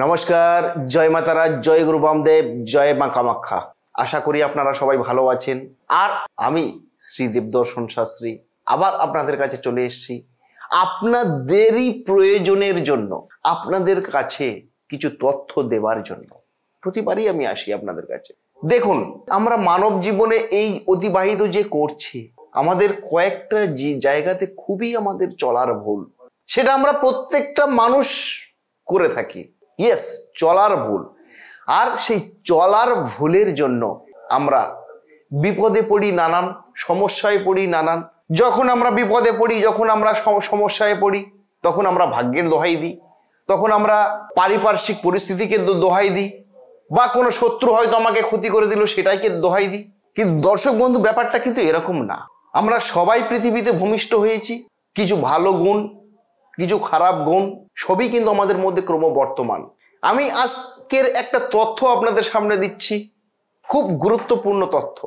নমস্কার, জয় মাতারা, জয় গুরু বামদেব, জয় মা কামাখ্যা। আশা করি আপনারা সবাই ভালো আছেন। আর আমি শ্রী দেবদর্শন শাস্ত্রী আবার আপনাদের কাছে চলে এসেছি আপনাদেরই প্রয়োজনের জন্য, আপনাদের কাছে কিছু তথ্য দেওয়ার জন্য। প্রতিবারই আমি আসি আপনাদের কাছে। দেখুন, আমরা মানব জীবনে এই অতিবাহিত যে করছি, আমাদের কয়েকটা জায়গাতে খুবই আমাদের চলার ভুল। সেটা আমরা প্রত্যেকটা মানুষ করে থাকি। ইয়েস, চলার ভুল। আর সেই চলার ভুলের জন্য আমরা বিপদে পড়ি, নানান সমস্যায় পড়ি। যখন আমরা বিপদে পড়ি, যখন আমরা সমস্যায় পড়ি, তখন আমরা ভাগ্যের দোহাই দিই, তখন আমরা পারিপার্শ্বিক পরিস্থিতিকে দোহাই দিই, বা কোনো শত্রু হয়তো আমাকে ক্ষতি করে দিল সেটাইকে দোহাই দিই। কিন্তু দর্শক বন্ধু, ব্যাপারটা কিন্তু এরকম না। আমরা সবাই পৃথিবীতে ভূমিষ্ঠ হয়েছি। কিছু ভালো গুণ, কিছু খারাপ গুণ, সবই কিন্তু আমাদের মধ্যে ক্রমবর্তমান। আমি আজকের একটা তথ্য আপনাদের সামনে দিচ্ছি, খুব গুরুত্বপূর্ণ তথ্য।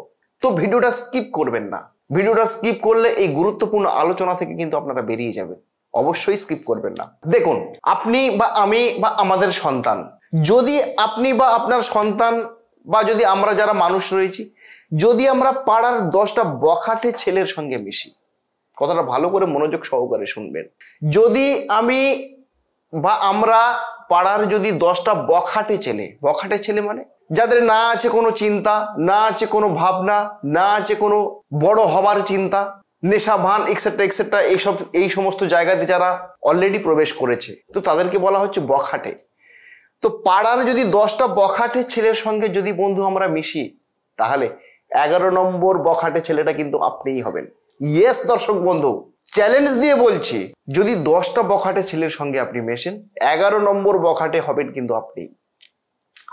তো ভিডিওটা স্কিপ করবেন না। ভিডিওটা স্কিপ করলে এই গুরুত্বপূর্ণ আলোচনা থেকে কিন্তু আপনারা বেরিয়ে যাবেন। অবশ্যই স্কিপ করবেন না। দেখুন, আপনি বা আমি বা আমাদের সন্তান, যদি আপনি বা আপনার সন্তান বা যদি আমরা যারা মানুষ রয়েছি, যদি আমরা পাড়ার 10টা বখাটে ছেলের সঙ্গে মিশি, কথাটা ভালো করে মনোযোগ সহকারে শুনবেন। যদি আমি বা আমরা পাড়ার যদি 10টা বখাটে ছেলে মানে যাদের না আছে কোনো চিন্তা, না আছে কোনো ভাবনা, না আছে কোনো বড় হবার চিন্তা, নেশা ভান এক্সেট্রা এক্সেট্রা, এই সমস্ত জায়গাতে যারা অলরেডি প্রবেশ করেছে, তো তাদেরকে বলা হচ্ছে বখাটে। তো পাড়ার যদি 10টা বখাটে ছেলের সঙ্গে যদি বন্ধু আমরা মিশি, তাহলে 11 নম্বর বখাটে ছেলেটা কিন্তু আপনিই হবেন। ইয়েস দর্শক বন্ধু, চ্যালেঞ্জ দিয়ে বলছি, যদি 10টা বখাটে ছেলের সঙ্গে আপনি মেশেন, 11 নম্বর বখাটে হবেন কিন্তু আপনি।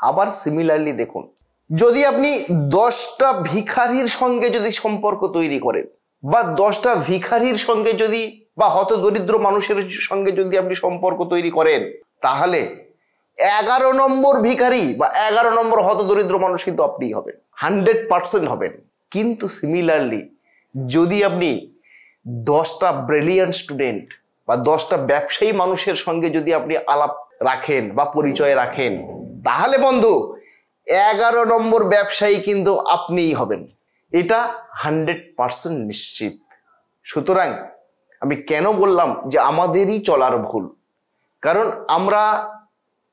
আবার সিমিলারলি দেখুন, যদি আপনি 10টা ভিখারির সঙ্গে যদি সম্পর্ক তৈরি করেন, বা 10টা ভিখারির সঙ্গে যদি বা হতদরিদ্র মানুষের সঙ্গে যদি আপনি সম্পর্ক তৈরি করেন, তাহলে 11 নম্বর ভিখারি বা 11 নম্বর হতদরিদ্র মানুষ কিন্তু আপনিই হবেন, 100% হবেন। কিন্তু সিমিলারলি যদি আপনি 10টা ব্রিলিয়ান্ট স্টুডেন্ট বা 10টা ব্যবসায়ী মানুষের সঙ্গে যদি আপনি আলাপ রাখেন বা পরিচয় রাখেন, তাহলে বন্ধু 11 নম্বর ব্যবসায়ী কিন্তু আপনিই হবেন। এটা 100% নিশ্চিত। সুতরাং আমি কেন বললাম যে আমাদেরই চলার ভুল? কারণ আমরা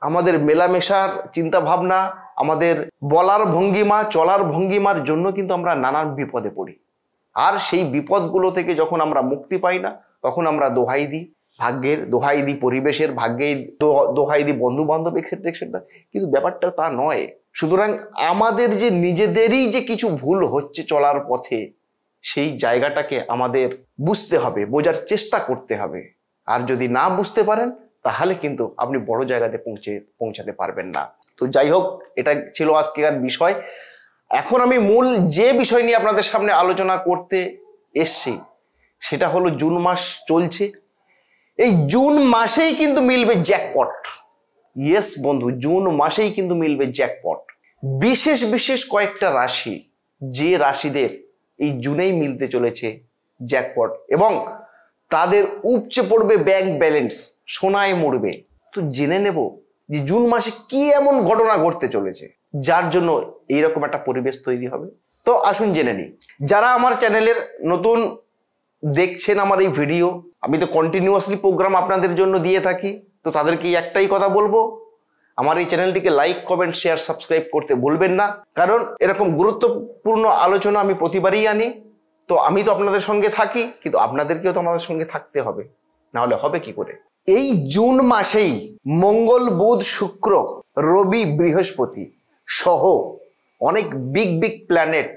আমাদের মেলামেশার চিন্তা ভাবনা, আমাদের বলার ভঙ্গিমা, চলার ভঙ্গিমার জন্য কিন্তু আমরা নানান বিপদে পড়ি। আর সেই বিপদগুলো থেকে যখন আমরা মুক্তি পাই না, তখন আমরা দোহাই দিই ভাগ্যের, দোহাই দিই পরিবেশের, ভাগ্যের দোহাই দিই বন্ধু বান্ধব এক্সেট্রা। কিন্তু ব্যাপারটা তা নয়। সুতরাং আমাদের যে নিজেদেরই যে কিছু ভুল হচ্ছে চলার পথে, সেই জায়গাটাকে আমাদের বুঝতে হবে, বোঝার চেষ্টা করতে হবে। আর যদি না বুঝতে পারেন, তাহলে কিন্তু আপনি বড় জায়গাতে পৌঁছাতে পারবেন না। তো যাই হোক, এটা ছিল আজকের বিষয়। এখন আমি মূল যে বিষয় নিয়ে আপনাদের সামনে আলোচনা করতে এসছি, সেটা হলো জুন মাস চলছে। এই জুন মাসেই কিন্তু মিলবে জ্যাকপট। ইয়েস বন্ধু, জুন মাসেই কিন্তু মিলবে জ্যাকপট। বিশেষ কয়েকটা রাশি, যে রাশিদের এই জুনেই মিলতে চলেছে জ্যাকপট, এবং তাদের উপচে পড়বে ব্যাংক ব্যালেন্স, সোনায় মরবে। তো জেনে নেব যে জুন মাসে কি এমন ঘটনা ঘটতে চলেছে যার জন্য এইরকম একটা পরিবেশ তৈরি হবে। তো আসুন জেনে নিই। যারা আমার চ্যানেলের নতুন দেখছেন আমার এই ভিডিও, আমি তো কন্টিনিউয়াসলি প্রোগ্রাম আপনাদের জন্য দিয়ে থাকি, তো তাদেরকে একটাই কথা বলবো, আমার এই চ্যানেলটিকে লাইক, কমেন্ট, শেয়ার, সাবস্ক্রাইব করতে ভুলবেন না। কারণ এরকম গুরুত্বপূর্ণ আলোচনা আমি প্রতিবারই আনি। তো আমি তো আপনাদের সঙ্গে থাকি, কিন্তু আপনাদেরকেও তো আমাদের সঙ্গে থাকতে হবে, নাহলে হবে কি করে? এই জুন মাসেই মঙ্গল, বুধ, শুক্র, রবি, বৃহস্পতি সহ অনেক বিগ প্ল্যানেট,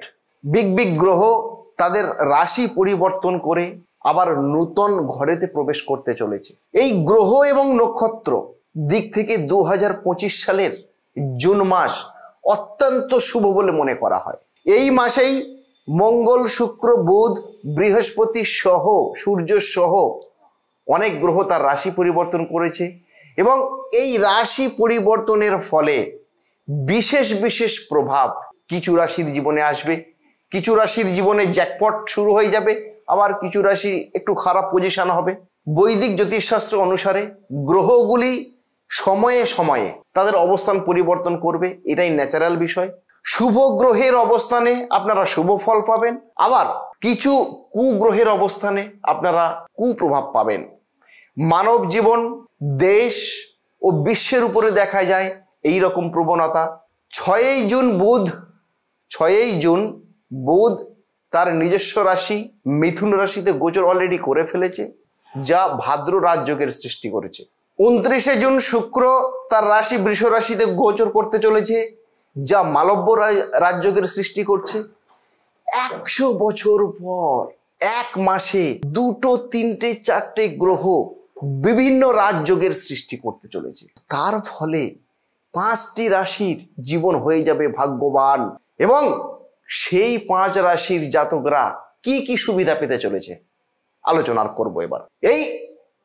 বিগ গ্রহ তাদের রাশি পরিবর্তন করে আবার নূতন ঘরেতে প্রবেশ করতে চলেছে। এই গ্রহ এবং নক্ষত্র দিক থেকে 2025 সালের জুন মাস অত্যন্ত শুভ বলে মনে করা হয়। এই মাসেই মঙ্গল, শুক্র, বুধ, বৃহস্পতি সহ, সূর্য সহ অনেক গ্রহ তার রাশি পরিবর্তন করেছে, এবং এই রাশি পরিবর্তনের ফলে বিশেষ প্রভাব কিছু রাশির জীবনে আসবে। কিছু রাশির জীবনে জ্যাকপট শুরু হয়ে যাবে, আবার কিছু রাশি একটু খারাপ পজিশন হবে। বৈদিক জ্যোতিষশাস্ত্র অনুসারে গ্রহগুলি সময়ে সময়ে তাদের অবস্থান পরিবর্তন করবে, এটাই ন্যাচারাল বিষয়। শুভ গ্রহের অবস্থানে আপনারা শুভ ফল পাবেন, আবার কিছু কুগ্রহের অবস্থানে আপনারা কুপ্রভাব পাবেন। মানব জীবন, দেশ ও বিশ্বের উপরে দেখা যায় এই রকম প্রবণতা। 6ই জুন বুধ তার নিজস্ব রাশি মিথুন রাশিতে গোচর অলরেডি করে ফেলেছে, যা ভাদ্র রাজযোগের সৃষ্টি করেছে। 29শে জুন শুক্র তার রাশি বৃষ রাশিতে গোচর করতে চলেছে, যা মালব্য রাজযোগের সৃষ্টি করছে। 100 বছর পর এক মাসে 2, 3, 4টে গ্রহ বিভিন্ন রাজযোগের সৃষ্টি করতে চলেছে। তার ফলে 5টি রাশির জীবন হয়ে যাবে ভাগ্যবান, এবং সেই 5 রাশির জাতকরা কি কি সুবিধা পেতে চলেছে আলোচনা করব এবার। এই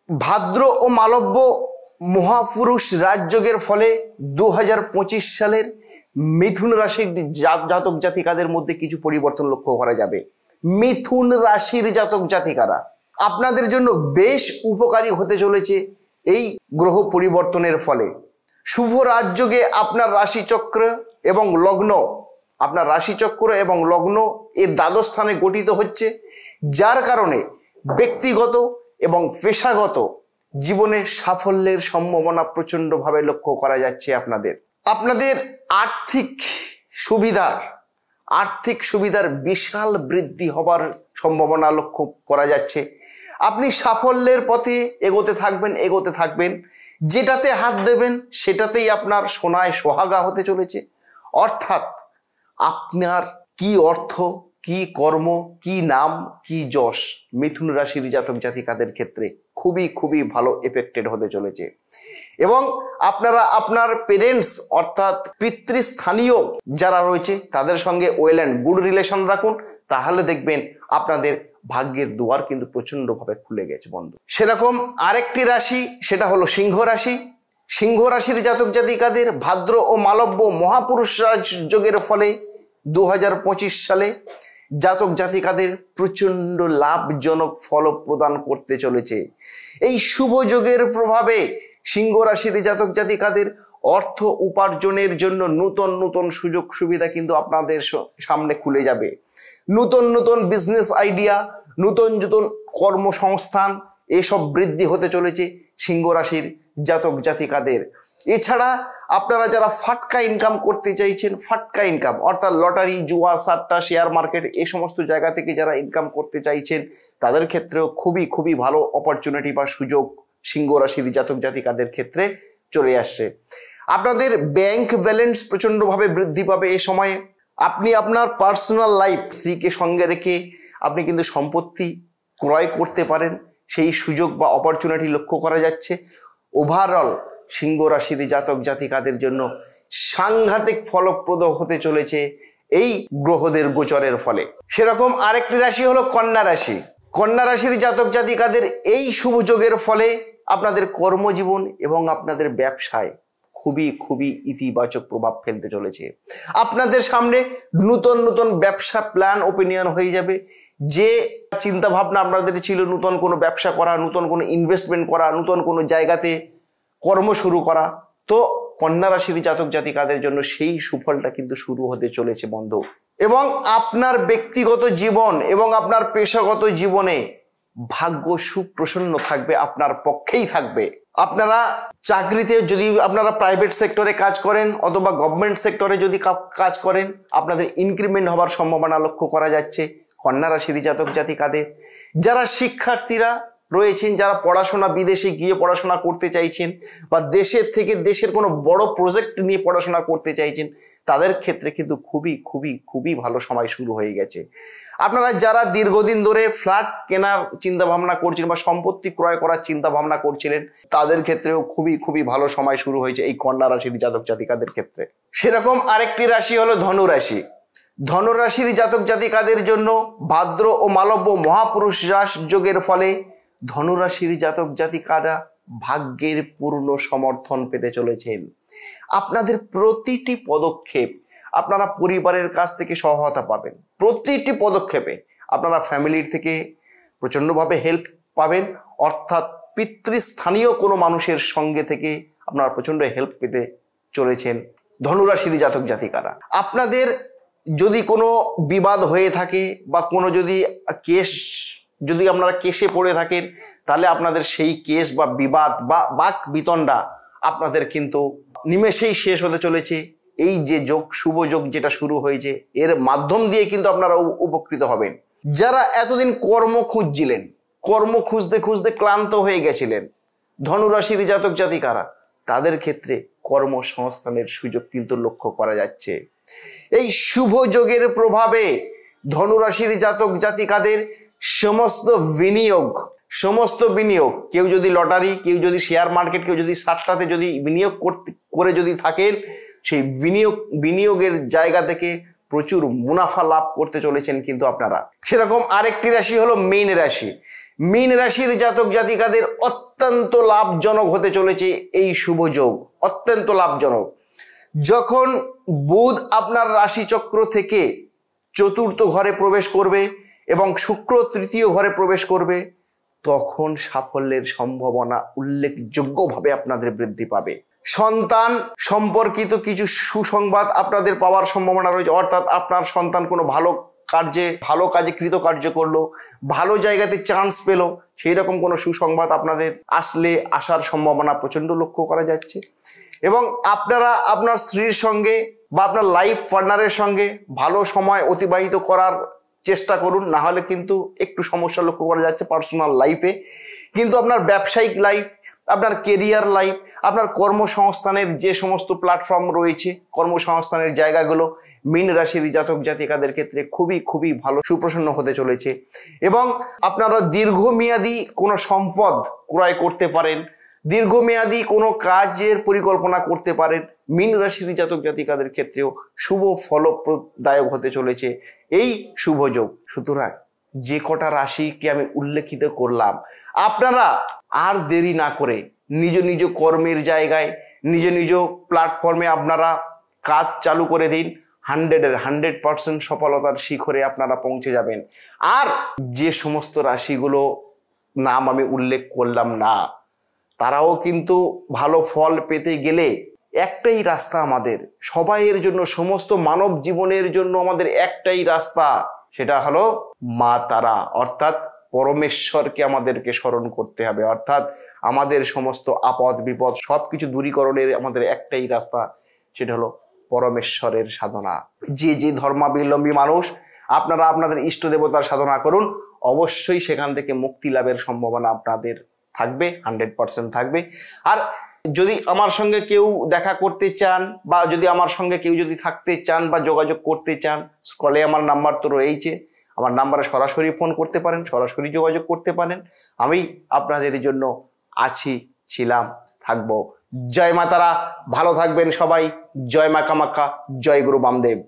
ভাদ্র ও মালব্য মহাপুরুষ রাজযোগের ফলে 2025 সালের মিথুন রাশির জাতক জাতিকাদের মধ্যে কিছু পরিবর্তন লক্ষ্য করা যাবে। মিথুন রাশির জাতক জাতিকারা আপনাদের জন্য বেশ উপকারী হতে চলেছে এই গ্রহ পরিবর্তনের ফলে। শুভ রাজযোগে আপনার রাশিচক্র এবং লগ্ন এর দ্বাদশ স্থানে গঠিত হচ্ছে, যার কারণে ব্যক্তিগত এবং পেশাগত জীবনে সাফল্যের সম্ভাবনা প্রচন্ডভাবে লক্ষ্য করা যাচ্ছে। আপনাদের আর্থিক সুবিধার বিশাল বৃদ্ধি হবার সম্ভাবনা লক্ষ্য করা যাচ্ছে। আপনি সাফল্যের পথে এগোতে থাকবেন, যেটাতে হাত দেবেন সেটাতেই আপনার সোনায় সোহাগা হতে চলেছে। অর্থাৎ আপনার কি অর্থ, কি কর্ম, কি নাম, কি যশ মিথুন রাশির জাতক জাতিকাদের ক্ষেত্রে খুবই ভালো এফেক্টেড হতে চলেছে। এবং আপনারা আপনার পেরেন্টস অর্থাৎ পিতৃস্থানীয় যারা রয়েছে তাদের সঙ্গে ওয়েল অ্যান্ড গুড রিলেশন রাখুন, তাহলে দেখবেন আপনাদের ভাগ্যের দুয়ার কিন্তু প্রচন্ডভাবে খুলে গেছে বন্ধু। সেরকম আরেকটি রাশি, সেটা হলো সিংহ রাশি। সিংহ রাশির জাতক জাতিকাদের ভাদ্র ও মালব্য মহাপুরুষ রাজযোগের ফলে 2025 সালে জাতক জাতিকাদের প্রচন্ড লাভজনক ফল প্রদান করতে চলেছে। এই শুভ যোগের প্রভাবে সিংহ রাশির জাতক জাতিকাদের অর্থ উপার্জনের জন্য নতুন সুযোগ সুবিধা কিন্তু আপনাদের সামনে খুলে যাবে। নতুন বিজনেস আইডিয়া, নতুন কর্মসংস্থান এসব বৃদ্ধি হতে চলেছে সিংহ রাশির জাতক জাতিকাদের। এছাড়া আপনারা যারা ফাটকা ইনকাম করতে চাইছেন, ফাটকা ইনকাম অর্থাৎ লটারি, জুয়া, সাট্টা, শেয়ার মার্কেট এই সমস্ত জায়গা থেকে যারা ইনকাম করতে চাইছেন তাদের ক্ষেত্রেও খুবই ভালো অপরচুনিটি বা সুযোগ সিংহ রাশির জাতক জাতিকাদের ক্ষেত্রে চলে আসছে। আপনাদের ব্যাংক ব্যালেন্স প্রচন্ডভাবে বৃদ্ধি পাবে এই সময়ে। আপনি আপনার পার্সোনাল লাইফ স্ত্রীকে সঙ্গে রেখে আপনি কিন্তু সম্পত্তি ক্রয় করতে পারেন, সেই সুযোগ বা অপরচুনিটি লক্ষ্য করা যাচ্ছে। ওভারঅল সিংহ রাশির জাতক জাতিকাদের জন্য সাংঘাতিক ফলপ্রদ হতে চলেছে এই গ্রহদের গোচরের ফলে। সেরকম আরেকটি রাশি হলো কন্যা রাশি। কন্যা রাশির জাতক জাতিকাদের এই শুভ যোগের ফলে আপনাদের কর্মজীবন এবং আপনাদের ব্যবসায় খুবই ইতিবাচক প্রভাব ফেলতে চলেছে। আপনাদের সামনে নতুন ব্যবসা প্ল্যান ওপিনিয়ন হয়ে যাবে। যে চিন্তা ভাবনা আপনাদের ছিল নতুন কোনো ব্যবসা করা, নতুন কোনো ইনভেস্টমেন্ট করা, নতুন কোনো জায়গাতে কর্ম শুরু করা, তো কন্যা রাশির জাতক জাতিকাদের জন্য সেই সুফলটা কিন্তু শুরু হতে চলেছে বন্ধু। এবং আপনার ব্যক্তিগত জীবন এবং আপনার পেশাগত জীবনে ভাগ্য সুপ্রসন্ন থাকবে, আপনার পক্ষেই থাকবে। আপনারা চাকরিতে যদি আপনারা প্রাইভেট সেক্টরে কাজ করেন অথবা গভর্নমেন্ট সেক্টরে যদি কাজ করেন, আপনাদের ইনক্রিমেন্ট হওয়ার সম্ভাবনা লক্ষ্য করা যাচ্ছে কন্যা রাশির জাতক জাতিকাদের। যারা শিক্ষার্থীরা রয়েছেন, যারা বিদেশে গিয়ে পড়াশোনা করতে চাইছেন বা দেশের থেকে দেশের কোনো বড় প্রজেক্ট নিয়ে পড়াশোনা করতে চাইছেন, তাদের ক্ষেত্রে কিন্তু খুবই ভালো সময় শুরু হয়ে গেছে। আপনারা যারা দীর্ঘদিন ধরে ফ্ল্যাট কেনার চিন্তা ভাবনা করছেন বা সম্পত্তি ক্রয় করার চিন্তা ভাবনা করছিলেন, তাদের ক্ষেত্রেও খুবই ভালো সময় শুরু হয়েছে এই কন্যা রাশির জাতক জাতিকাদের ক্ষেত্রে। সেরকম আরেকটি রাশি হলো ধনু রাশি। ধনু রাশির জাতক জাতিকাদের জন্য ভাদ্র ও মালব্য মহাপুরুষ রাজযোগের ফলে ধনুরাশির জাতক জাতিকারা ভাগ্যের পূর্ণ সমর্থন পেতে চলেছেন। আপনাদের প্রতিটি পদক্ষেপ আপনারা পরিবারের কাছ থেকে সহায়তা পাবেন। প্রতিটি পদক্ষেপে আপনারা ফ্যামিলির থেকে প্রচন্ডভাবে হেল্প পাবেন, অর্থাৎ পিতৃস্থানীয় কোনো মানুষের সঙ্গে থেকে আপনারা প্রচন্ড হেল্প পেতে চলেছেন। ধনুরাশির জাতক জাতিকারা, আপনাদের যদি কোনো বিবাদ হয়ে থাকে বা কোনো যদি আপনারা কেসে পড়ে থাকেন, তাহলে আপনাদের সেই কেস বা বিবাদ বা বাক বিতণ্ডা আপনাদের কিন্তু নিমেষেই শেষ হতে চলেছে। এই যে যোগ, শুভ যোগ যেটা শুরু হয়েছে, এর মাধ্যম দিয়ে কিন্তু আপনারা উপকৃত হবেন। যারা এতদিন কর্ম খুঁজছিলেন, কর্ম খুঁজতে খুঁজতে ক্লান্ত হয়ে গেছিলেন, ধনুরাশির জাতক জাতিকারা, তাদের ক্ষেত্রে কর্মসংস্থানের সুযোগ কিন্তু লক্ষ্য করা যাচ্ছে। এই শুভ যোগের প্রভাবে ধনুরাশির জাতক জাতিকাদের সমস্ত বিনিয়োগ, কেউ যদি লটারি, কেউ যদি শেয়ার মার্কেট, কেউ যদি সাতটাতে যদি বিনিয়োগ করে যদি থাকেন, সেই বিনিয়োগের জায়গা থেকে প্রচুর মুনাফা লাভ করতে চলেছেন কিন্তু আপনারা। সেরকম আরেকটি রাশি হলো মীন রাশি। মীন রাশির জাতক জাতিকাদের অত্যন্ত লাভজনক হতে চলেছে এই শুভ যোগ, অত্যন্ত লাভজনক। যখন বুধ আপনার রাশিচক্র থেকে চতুর্থ ঘরে প্রবেশ করবে এবং শুক্র তৃতীয় ঘরে প্রবেশ করবে, তখন সাফল্যের সম্ভাবনা উল্লেখযোগ্যভাবে আপনাদের বৃদ্ধি পাবে। সন্তান সম্পর্কিত কিছু সুসংবাদ আপনাদের পাওয়ার সম্ভাবনা রয়েছে, অর্থাৎ আপনার সন্তান কোনো ভালো কাজে কৃতকার্য করলো, ভালো জায়গাতে চান্স পেল, সেই রকম কোনো সুসংবাদ আপনাদের আসার সম্ভাবনা প্রচন্ড লক্ষ্য করা যাচ্ছে। এবং আপনারা আপনার স্ত্রীর সঙ্গে বা আপনার লাইফ পার্টনারের সঙ্গে ভালো সময় অতিবাহিত করার চেষ্টা করুন, না হলে কিন্তু একটু সমস্যা লক্ষ্য করা যাচ্ছে পার্সোনাল লাইফে। কিন্তু আপনার ব্যবসায়িক লাইফ, আপনার কেরিয়ার লাইফ, আপনার কর্মসংস্থানের যে সমস্ত প্ল্যাটফর্ম রয়েছে, কর্মসংস্থানের জায়গাগুলো মীন রাশির জাতক জাতিকাদের ক্ষেত্রে খুবই ভালো, সুপ্রসন্ন হতে চলেছে। এবং আপনারা দীর্ঘমেয়াদী কোনো সম্পদ ক্রয় করতে পারেন, দীর্ঘমেয়াদী কোনো কাজের পরিকল্পনা করতে পারেন। মীন রাশির জাতক জাতিকাদের ক্ষেত্রেও শুভ ফলপ্রদায়ক হতে চলেছে এই শুভ যোগ। সুতরাং যে কটা রাশিকে আমি উল্লেখিত করলাম, আপনারা আর দেরি না করে নিজ কর্মের জায়গায়, নিজ প্ল্যাটফর্মে আপনারা কাজ চালু করে দিন। 100% সফলতার শিখরে আপনারা পৌঁছে যাবেন। আর যে সমস্ত রাশিগুলো নাম আমি উল্লেখ করলাম না, তারাও কিন্তু ভালো ফল পেতে গেলে একটাই রাস্তা, আমাদের সবাইয়ের জন্য, সমস্ত মানব জীবনের জন্য আমাদের একটাই রাস্তা, সেটা হলো মা তারা, অর্থাৎ পরমেশ্বরকে আমাদেরকে স্মরণ করতে হবে। অর্থাৎ আমাদের সমস্ত আপদ বিপদ সবকিছু দূরীকরণের আমাদের একটাই রাস্তা, সেটা হলো পরমেশ্বরের সাধনা। যে ধর্মাবলম্বী মানুষ, আপনারা আপনাদের ইষ্ট দেবতার সাধনা করুন, অবশ্যই সেখান থেকে মুক্তি লাভের সম্ভাবনা আপনাদের থাকবে, 100% থাকবে। আর যদি আমার সঙ্গে কেউ দেখা করতে চান, বা যদি আমার সঙ্গে কেউ যদি থাকতে চান বা যোগাযোগ করতে চান, স্ক্রলে আমার নাম্বার তো রয়েছে, আমার নাম্বারে সরাসরি ফোন করতে পারেন, সরাসরি যোগাযোগ করতে পারেন। আমি আপনাদের জন্য ছিলাম, থাকবো। জয় মা তারা, ভালো থাকবেন সবাই। জয় মা কামাখ্যা, জয় গুরু বামদেব।